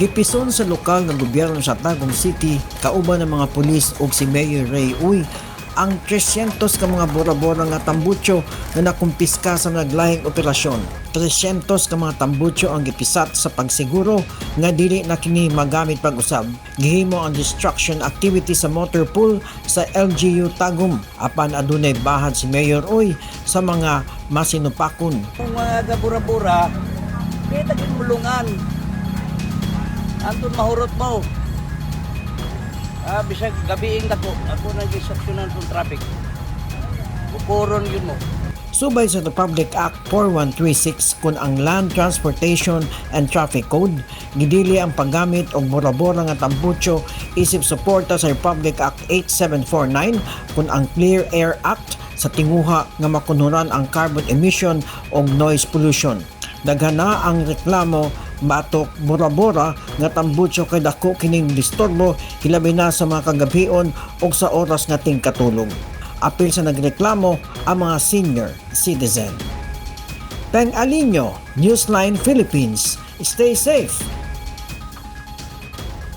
Gipison sa lokal nga gobyerno sa Tagum City kauban ng mga pulis ug si Mayor Ray Uy ang 300 ka mga bora-bora nga tambutso na nakumpiska sa naglahing operasyon. 300 ka mga tambutso ang gipisat sa pagsiguro nga dili na kini magamit pag-usab. Gihimo ang destruction activity sa motor pool sa LGU Tagum apan adunay bahad si Mayor Uy sa mga masinupakon. Kung mga gabura-bura, kaya taging mulungan. Antun mahurot mo. Bisag gabiing ako nag-isaksyonan itong traffic. Bukuron yun mo. Subay sa Republic Act 4136 kun ang Land Transportation and Traffic Code, gidili ang paggamit og bora-bora nga tambutso isip suporta sa Republic Act 8749 kun ang Clear Air Act sa tinguha nga makunhuran ang carbon emission og noise pollution. Daghana ang reklamo batok bora-bora nga tambutso kay dako kining disturbo hilabi na sa mga kagabion o sa oras nga tingkatulog. Apil sa nagreklamo ang mga senior citizen. Peng Alinyo, Newsline Philippines. Stay safe!